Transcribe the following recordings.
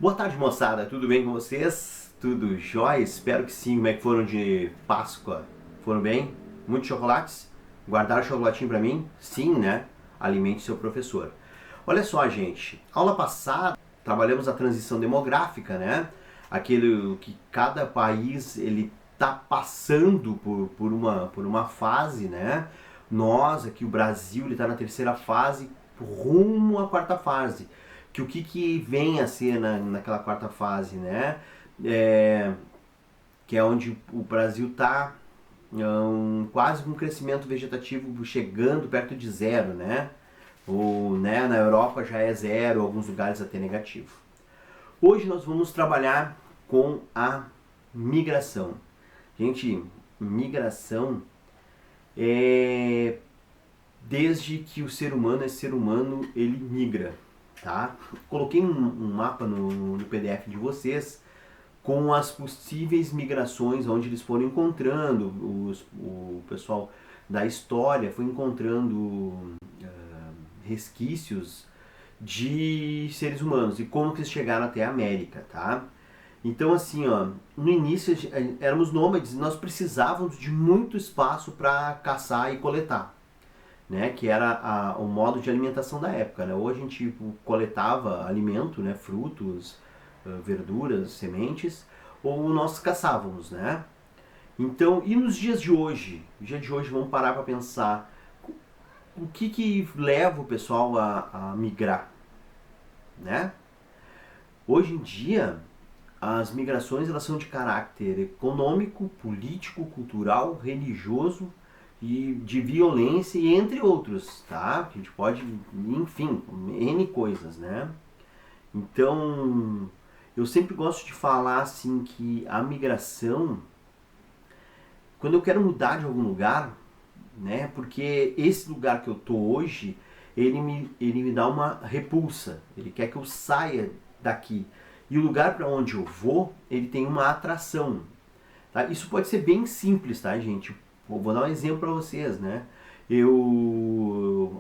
Boa tarde, moçada. Tudo bem com vocês? Tudo jóia? Espero que sim. Como é que foram de Páscoa? Foram bem? Muitos chocolates? Guardaram chocolatinho pra mim? Sim, né? Alimente seu professor. Olha só, gente. Aula passada, trabalhamos a transição demográfica, né? Aquele que cada país ele tá passando por uma fase, né? Nós, aqui o Brasil, ele tá na terceira fase, rumo à quarta fase. O que vem a ser naquela quarta fase, né? É, que é onde o Brasil está quase com um crescimento vegetativo chegando perto de zero, né? Ou, né, na Europa já é zero, alguns lugares até negativo. Hoje nós vamos trabalhar com a migração. Gente, migração é desde que o ser humano é ser humano, ele migra, tá? Coloquei um mapa no PDF de vocês com as possíveis migrações, onde eles foram encontrando, o pessoal da história foi encontrando resquícios de seres humanos e como que eles chegaram até a América, tá? Então assim, ó, no início éramos nômades, nós precisávamos de muito espaço para caçar e coletar, né, que era o modo de alimentação da época, né? Ou a gente coletava alimento, né, frutos, verduras, sementes, ou nós caçávamos, né? Então, e nos dias de hoje? No dia de hoje vamos parar para pensar o que leva o pessoal a migrar, né? Hoje em dia, as migrações elas são de caráter econômico, político, cultural, religioso e de violência e entre outros, tá? A gente pode, enfim, N coisas, né? Então, eu sempre gosto de falar assim que a migração, quando eu quero mudar de algum lugar, né? Porque esse lugar que eu tô hoje, ele me dá uma repulsa. Ele quer que eu saia daqui. E o lugar para onde eu vou, ele tem uma atração. Tá? Isso pode ser bem simples, tá, gente? Vou dar um exemplo para vocês, né?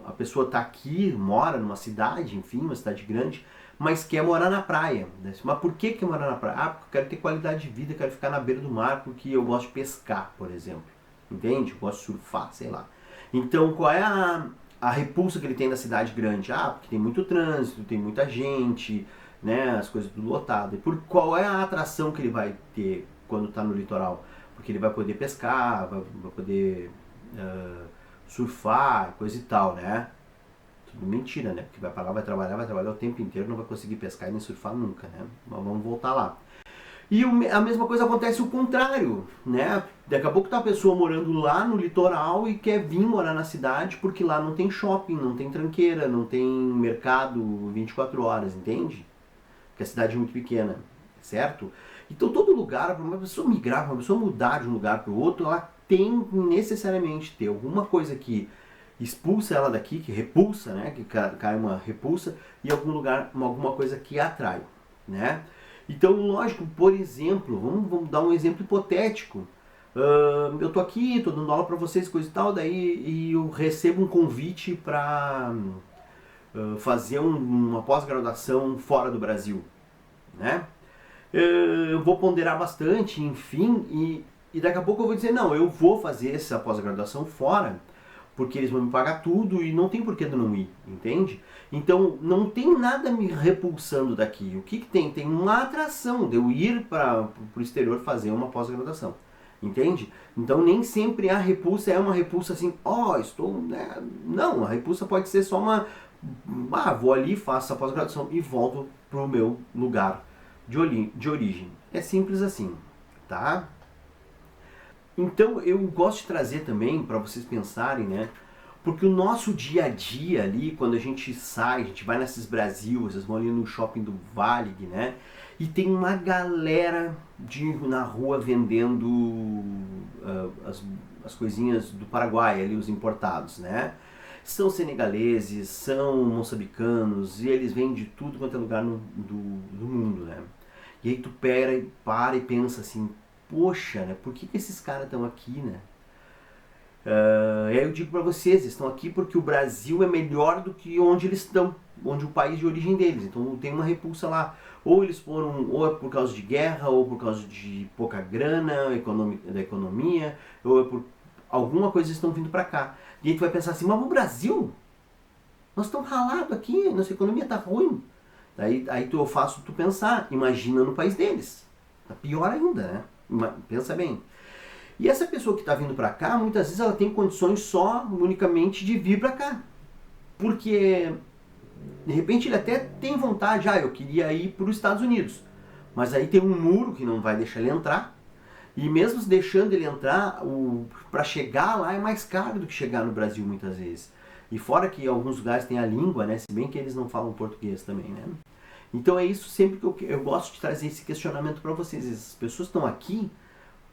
A pessoa está aqui, mora numa cidade, enfim, uma cidade grande, mas quer morar na praia. Né? Mas por que quer morar na praia? Ah, porque eu quero ter qualidade de vida, quero ficar na beira do mar, porque eu gosto de pescar, por exemplo. Entende? Eu gosto de surfar, sei lá. Então, qual é a repulsa que ele tem da cidade grande? Ah, porque tem muito trânsito, tem muita gente, né? As coisas tudo lotado. E qual é a atração que ele vai ter quando está no litoral? Porque ele vai poder pescar, vai poder surfar, coisa e tal, né? Tudo mentira, né? Porque vai pra lá, vai trabalhar o tempo inteiro, não vai conseguir pescar e nem surfar nunca, né? Mas vamos voltar lá. E a mesma coisa acontece o contrário, né? Daqui a pouco tá a pessoa morando lá no litoral e quer vir morar na cidade porque lá não tem shopping, não tem tranqueira, não tem mercado 24 horas, entende? Porque a cidade é muito pequena, certo? Então todo lugar, para uma pessoa migrar, para uma pessoa mudar de um lugar para o outro, ela tem necessariamente ter alguma coisa que expulsa ela daqui, que repulsa, né? Que cai uma repulsa, e algum lugar, alguma coisa que atrai, né? Então, lógico, por exemplo, vamos dar um exemplo hipotético. Eu tô aqui, tô dando aula para vocês, coisa e tal, daí e eu recebo um convite para fazer uma pós-graduação fora do Brasil, né? Eu vou ponderar bastante, enfim, e daqui a pouco eu vou dizer, não, eu vou fazer essa pós-graduação fora, porque eles vão me pagar tudo e não tem porquê de eu não ir, entende? Então não tem nada me repulsando daqui. O que tem? Tem uma atração de eu ir para o exterior fazer uma pós-graduação, entende? Então nem sempre a repulsa é uma repulsa assim, estou, né? Não, a repulsa pode ser só vou ali, faço a pós-graduação e volto pro meu lugar de origem. É simples assim, tá? Então eu gosto de trazer também para vocês pensarem, né? Porque o nosso dia a dia ali, quando a gente sai, a gente vai nesses Brasil, vocês vão ali no shopping do Valig, né? E tem uma galera na rua vendendo as coisinhas do Paraguai, ali os importados, né? São senegaleses, são moçambicanos, e eles vêm de tudo quanto é lugar do mundo, né? E aí tu para e pensa assim, poxa, né? Por que esses caras estão aqui, né? E aí eu digo para vocês, eles estão aqui porque o Brasil é melhor do que onde eles estão, onde o país de origem deles. Então tem uma repulsa lá. Ou eles foram, ou é por causa de guerra, ou por causa de pouca grana da economia, ou é por alguma coisa eles estão vindo para cá. E aí tu vai pensar assim, mas o Brasil, nós estamos ralados aqui, nossa economia está ruim. Aí eu faço tu pensar, imagina no país deles. Tá pior ainda, né? Pensa bem. E essa pessoa que está vindo para cá, muitas vezes ela tem condições só, unicamente, de vir para cá. Porque, de repente, ele até tem vontade, eu queria ir para os Estados Unidos. Mas aí tem um muro que não vai deixar ele entrar. E mesmo deixando ele entrar, para chegar lá é mais caro do que chegar no Brasil, muitas vezes. E fora que em alguns lugares tem a língua, né? Se bem que eles não falam português também, né? Então é isso sempre que eu gosto de trazer esse questionamento para vocês. Essas pessoas estão aqui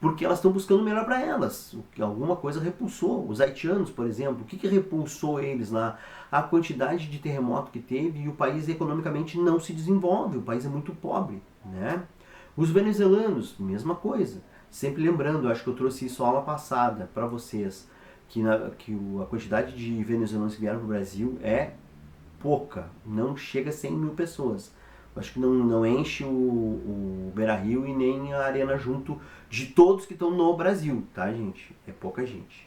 porque elas estão buscando o melhor para elas. Alguma coisa repulsou. Os haitianos, por exemplo, o que repulsou eles lá? A quantidade de terremoto que teve e o país economicamente não se desenvolve, o país é muito pobre, né? Os venezuelanos, mesma coisa. Sempre lembrando, acho que eu trouxe isso aula passada para vocês, que a quantidade de venezuelanos que vieram para o Brasil é pouca, não chega a 100 mil pessoas. Acho que não enche o Beira-Rio e nem a Arena junto de todos que estão no Brasil, tá, gente? É pouca gente.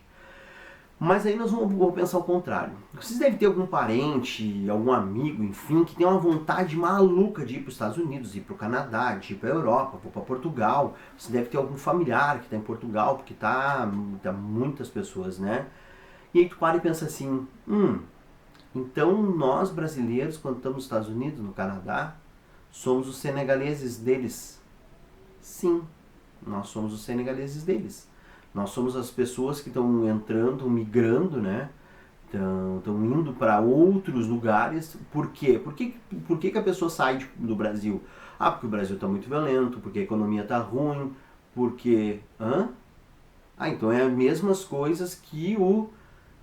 Mas aí nós vamos pensar o contrário. Vocês devem ter algum parente, algum amigo, enfim, que tem uma vontade maluca de ir para os Estados Unidos, ir para o Canadá, de ir para a Europa, para Portugal. Você deve ter algum familiar que está em Portugal, porque tá muitas pessoas, né? E aí tu para e pensa assim, então nós brasileiros, quando estamos nos Estados Unidos, no Canadá, somos os senegaleses deles. Sim, nós somos os senegaleses deles. Nós somos as pessoas que estão entrando, migrando, né? Estão indo para outros lugares. Por quê? Por que a pessoa sai do Brasil? Porque o Brasil está muito violento, porque a economia está ruim, porque... então é as mesmas coisas que o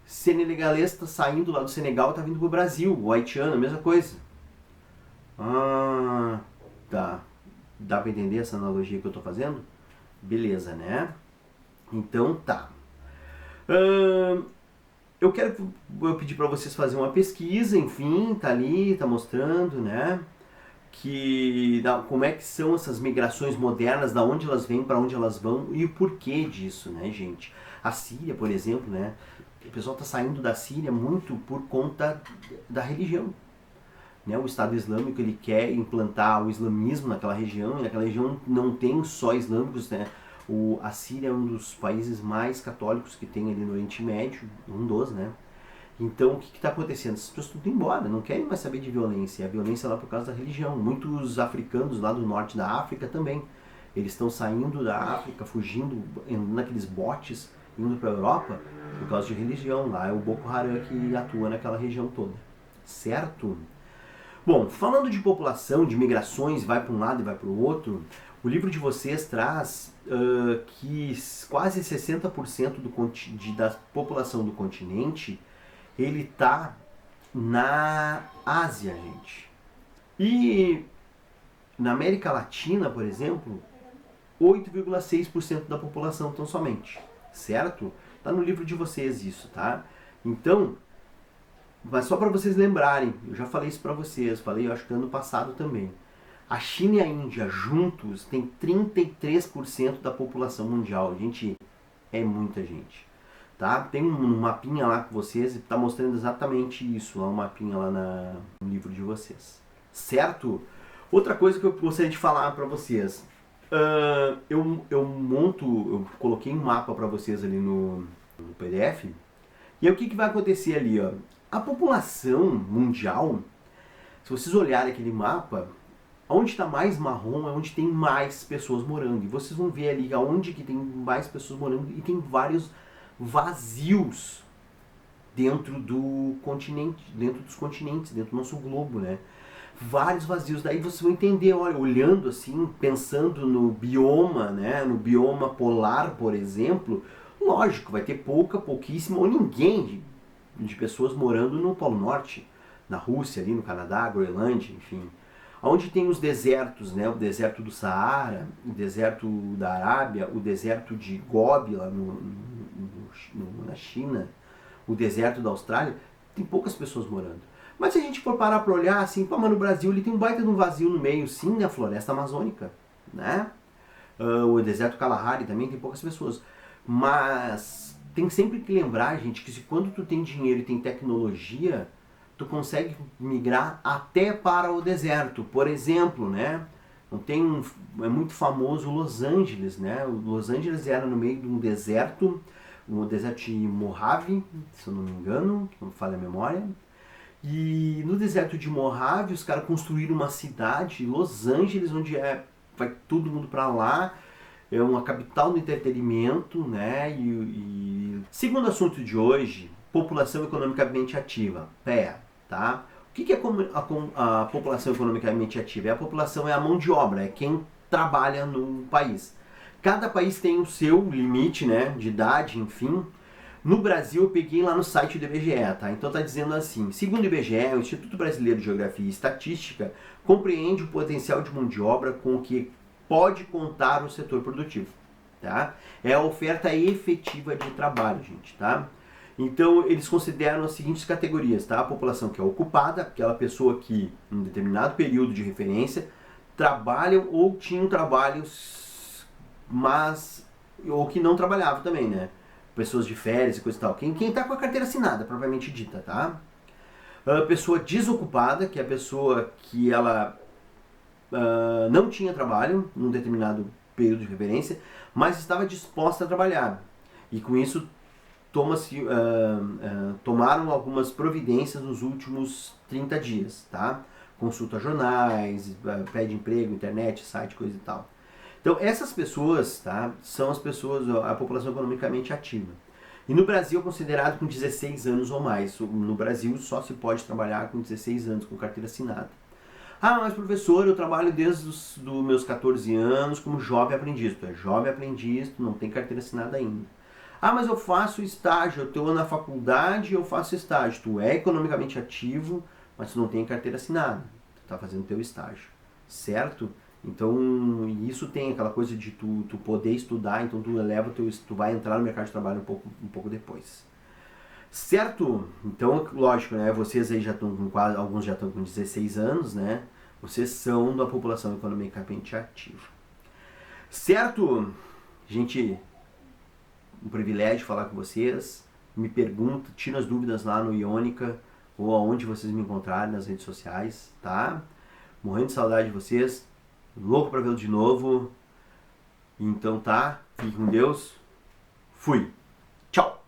senegalês está saindo lá do Senegal e está vindo para o Brasil. O haitiano, a mesma coisa. Tá. Dá para entender essa analogia que eu estou fazendo? Beleza, né? Então tá. Eu pedir para vocês fazerem uma pesquisa, enfim, tá ali, tá mostrando, né? Como é que são essas migrações modernas, da onde elas vêm, para onde elas vão e o porquê disso, né, gente? A Síria, por exemplo, né? O pessoal está saindo da Síria muito por conta da religião. Né, o Estado Islâmico ele quer implantar o islamismo naquela região, e naquela região não tem só islâmicos, né? A Síria é um dos países mais católicos que tem ali no Oriente Médio, um dos, né? Então o que está acontecendo? Essas pessoas estão indo embora, não querem mais saber de violência, a violência é lá por causa da religião. Muitos africanos lá do norte da África também, eles estão saindo da África, fugindo, naqueles botes, indo para a Europa por causa de religião. Lá é o Boko Haram que atua naquela região toda, certo? Bom, falando de população, de migrações, vai para um lado e vai para o outro, o livro de vocês traz que quase 60% da população do continente, ele está na Ásia, gente. E na América Latina, por exemplo, 8,6% da população tão somente, certo? Está no livro de vocês isso, tá? Então... Mas só para vocês lembrarem, eu já falei isso para vocês, falei eu acho que ano passado também. A China e a Índia juntos têm 33% da população mundial. Gente, é muita gente. Tá? Tem um mapinha lá com vocês e está mostrando exatamente isso, lá um mapinha lá no livro de vocês. Certo? Outra coisa que eu gostaria de falar para vocês. Eu coloquei um mapa para vocês ali no PDF. E aí o que vai acontecer ali, ó? A população mundial, se vocês olharem aquele mapa, onde está mais marrom é onde tem mais pessoas morando. E vocês vão ver ali onde que tem mais pessoas morando e tem vários vazios dentro do continente, dentro dos continentes, dentro do nosso globo, né? Vários vazios. Daí vocês vão entender, olha, olhando assim, pensando no bioma, né? No bioma polar, por exemplo, lógico, vai ter pouquíssima ou ninguém de pessoas morando no Polo Norte, na Rússia, ali no Canadá, Groenlândia, enfim. Onde tem os desertos, né? O deserto do Saara, o deserto da Arábia, o deserto de Gobi, lá no na China, o deserto da Austrália, tem poucas pessoas morando. Mas se a gente for parar para olhar assim, pô, mas no Brasil ele tem um baita de um vazio no meio, sim, na floresta amazônica, né? O deserto Kalahari também tem poucas pessoas. Mas tem sempre que lembrar, gente, que se quando tu tem dinheiro e tem tecnologia, tu consegue migrar até para o deserto. Por exemplo, né? É muito famoso Los Angeles, né? Los Angeles era no meio de um deserto, o deserto de Mojave, se eu não me engano, não me falha a memória. E no deserto de Mojave, os caras construíram uma cidade, Los Angeles, onde vai todo mundo para lá. É uma capital do entretenimento, né? Segundo assunto de hoje, população economicamente ativa, PEA, tá? O que é a população economicamente ativa? A população é a mão de obra, é quem trabalha no país. Cada país tem o seu limite, né, de idade, enfim. No Brasil, eu peguei lá no site do IBGE, tá? Então tá dizendo assim, segundo o IBGE, o Instituto Brasileiro de Geografia e Estatística compreende o potencial de mão de obra com o que pode contar o setor produtivo, tá? É a oferta efetiva de trabalho, gente, tá? Então, eles consideram as seguintes categorias, tá? A população que é ocupada, aquela pessoa que, em um determinado período de referência, trabalham ou tinham trabalhos, mas ou que não trabalhavam também, né? Pessoas de férias e coisa e tal. Quem tá com a carteira assinada, propriamente dita, tá? A pessoa desocupada, que é a pessoa que ela não tinha trabalho num determinado período de referência, mas estava disposta a trabalhar. E com isso tomaram algumas providências nos últimos 30 dias, tá? Consulta jornais, pede emprego, internet, site, coisa e tal. Então essas pessoas, tá, são as pessoas, a população economicamente ativa. E no Brasil é considerado com 16 anos ou mais. No Brasil só se pode trabalhar com 16 anos, com carteira assinada. Ah, mas professor, eu trabalho desde os meus 14 anos como jovem aprendiz. Tu é jovem aprendiz, tu não tem carteira assinada ainda. Ah, mas eu faço estágio, eu estou na faculdade e eu faço estágio. Tu é economicamente ativo, mas tu não tem carteira assinada. Tu está fazendo teu estágio, certo? Então, isso tem aquela coisa de tu poder estudar, então tu vai entrar no mercado de trabalho um pouco depois. Certo? Então, lógico, né? Vocês aí já estão com quase, alguns já estão com 16 anos, né? Vocês são da população economicamente ativa. Certo? Gente, um privilégio falar com vocês. Me pergunta, tira as dúvidas lá no Iônica ou aonde vocês me encontrarem nas redes sociais, tá? Morrendo de saudade de vocês. Louco pra vê-lo de novo. Então tá, fique com Deus. Fui. Tchau.